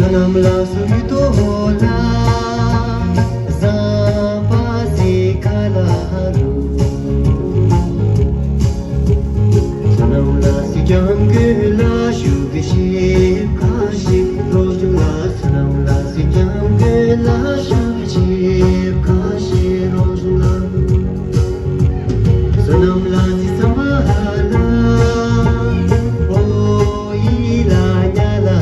सनमला सुनितो होला जापासी कालाहरू सनमला सिजंगला शुगशिप काशी रोजुला सनमला सिजंगला शुगशिप काशी रोजुला सनमला सिसमाला ओ इला याला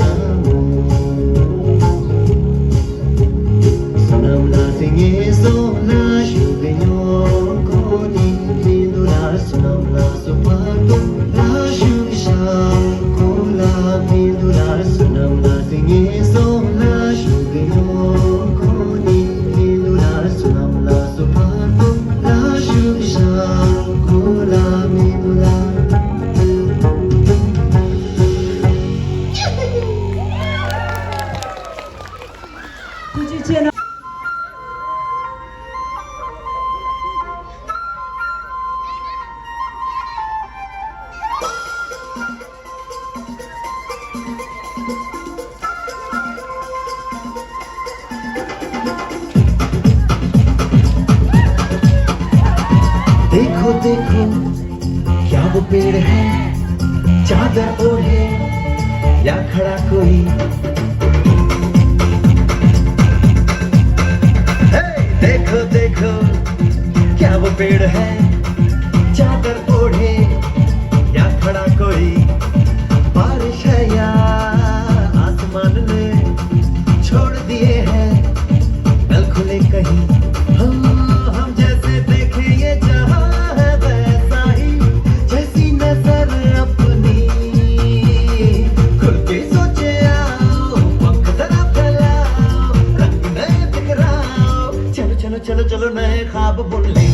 सनमला सिंgezola shugenyo koni lindula सनमला सुपातो la shugisha kola lindula सनमला सिंgezola shugenyo koni lindula सनमला सुपातो la shugisha kola lindula देखो देखो क्या वो पेड़ है चादर ओढ़े या खड़ा कोई देखो देखो क्या वो पेड़ है चादर ओढ़े या खड़ा कोई बारिश है या आसमान ने छोड़ दिए हैं नल खुले कहीं हम जैसे देखें ये जहां है वैसा ही जैसी नजर अपनी खुल के सोचे आओ पंख जरा फैलाओ रंग नए बिखराओ चलो चलो चलो चलो नए ख्वाब बुन ले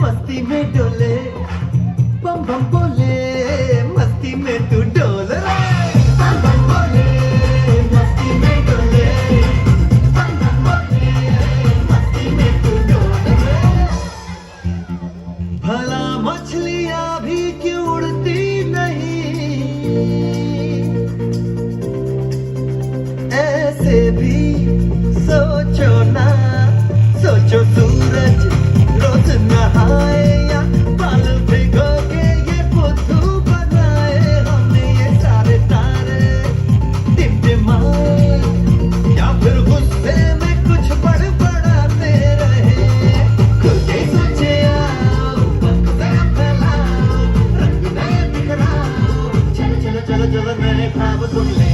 मस्ती में डोले बम बम बोले मस्ती में तू डोल रे बम बम बोले मस्ती में डोले बम बम बोले मस्ती में तू डोल रे भला मछलियां भी क्यों उड़ती नहीं ऐसे भी सोचो ना सोचो सूरज रोज नहाए या बाल भिगो के ये बुद्धू बनाए हमने ये सारे तारे टिमटिमाए या फिर गुस्से में कुछ बड़बड़ाते रहे खुद के सोचे आओ पंख जरा फैलाओ रंग नए बिखराओ चलो चलो चलो चलो नए ख्वाब सुन ले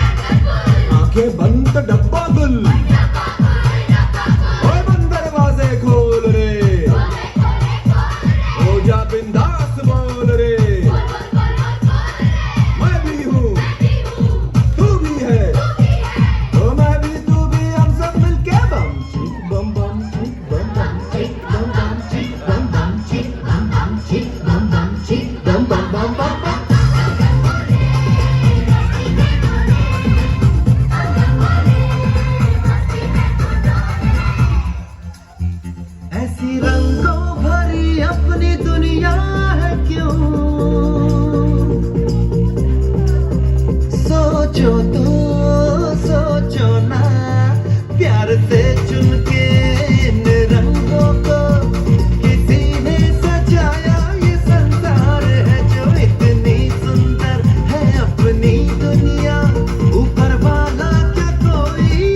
आंखें बंद तो डब्बा गुल ओए बंद दरवाजे खोल रे हो जा बिंदास बोल रे मैं भी हूँ तू भी है तो मैं भी तू भी हम सब मिलके बम चिक बम बम चिक बम बम चिक बम बम चिक बम बम चिक बम बम चिक बम बम चिक बम बम बम बम ऐसी रंगों भरी अपनी दुनिया है क्यों सोचो तो सोचो ना प्यार से चुन के इन रंगों को किसी ने सजाया ये संसार है जो इतनी सुंदर है अपनी दुनिया ऊपर वाला क्या कोई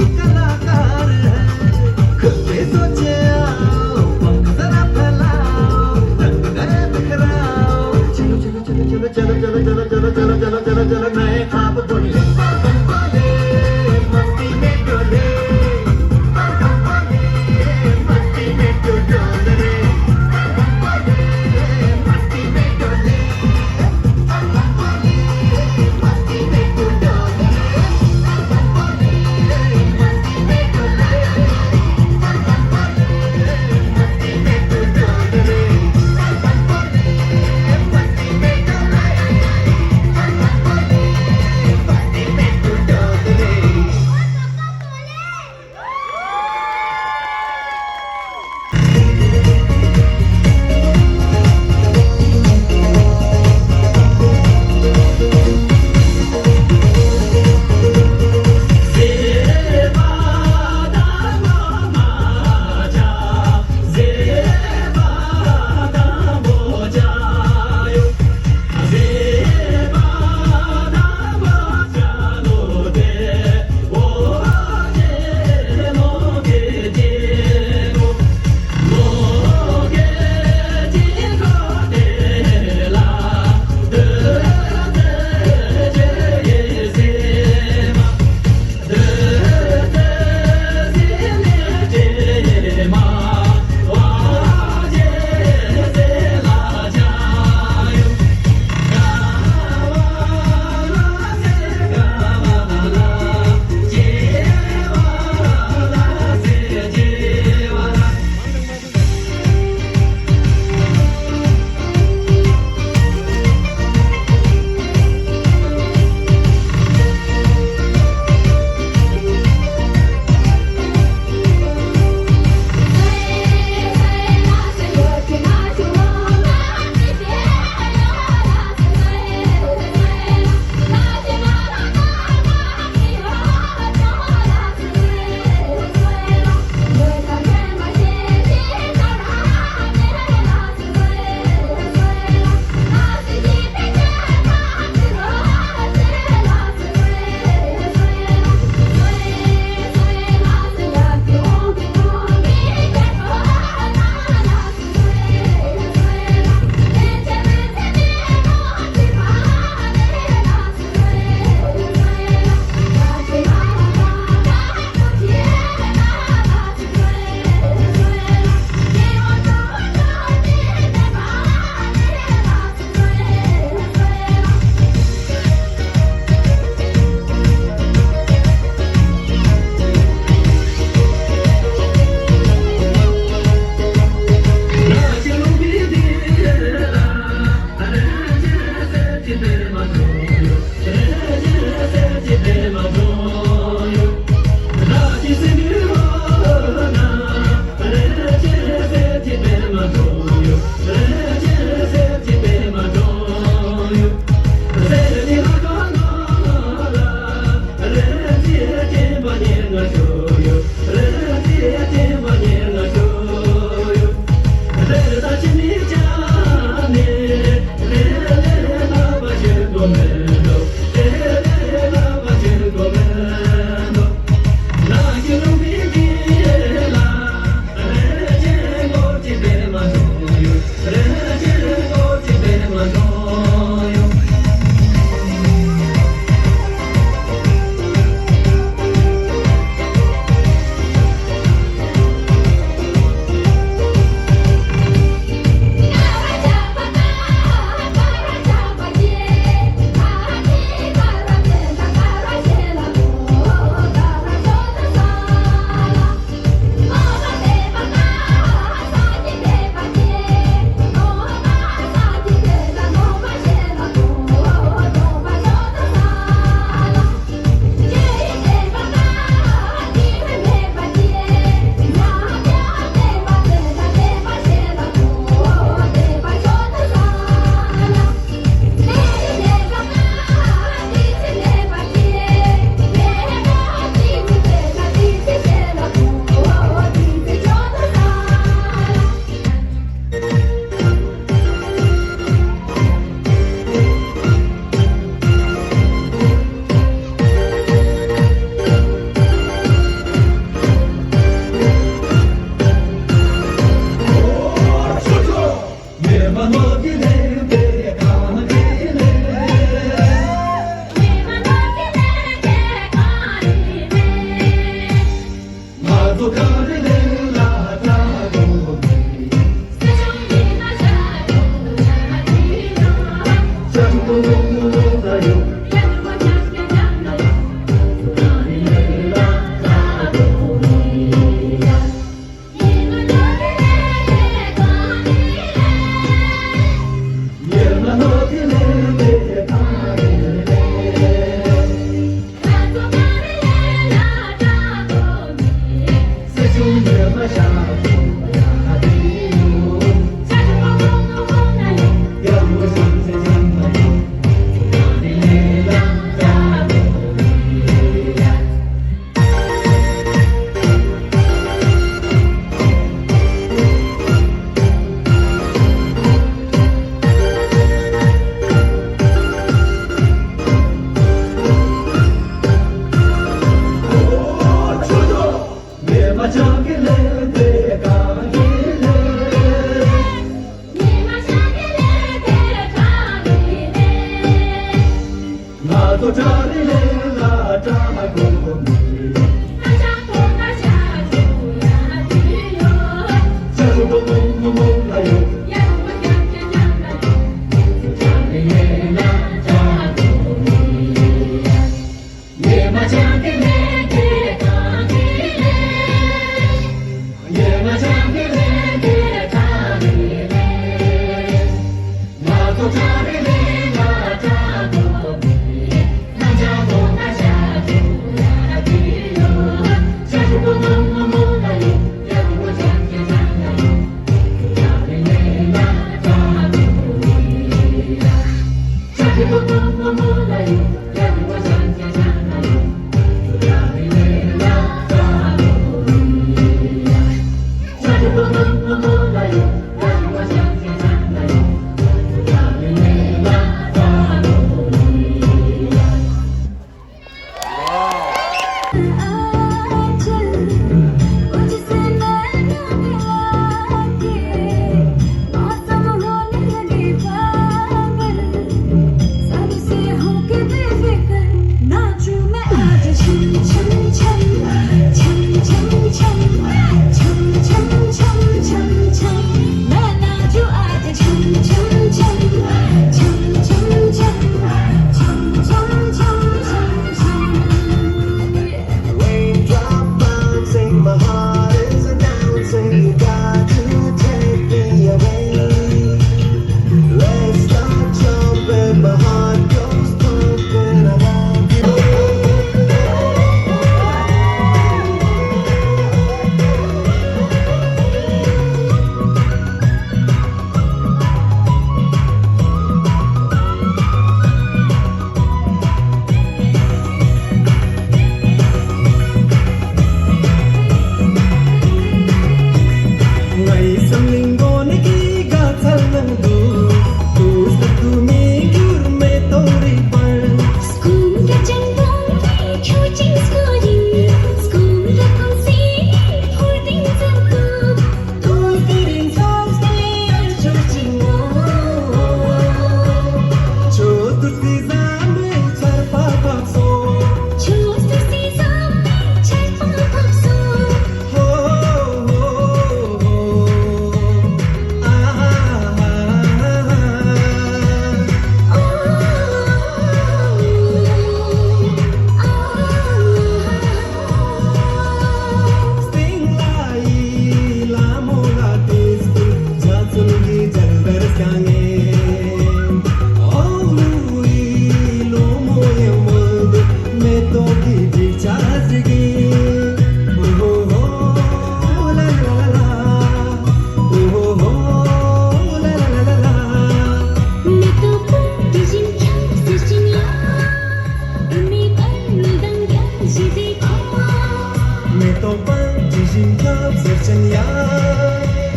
心跳随震摇，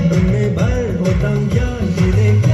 轮没伴我荡漾，你得跳。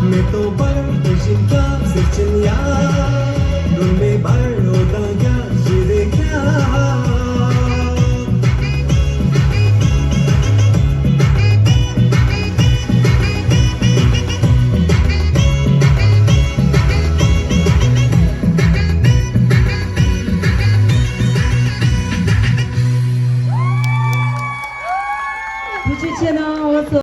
मैं तो बड़ जिंदा से चिनिया, रुन में बड़ होता क्या जिरे क्या।不去见呢，我走。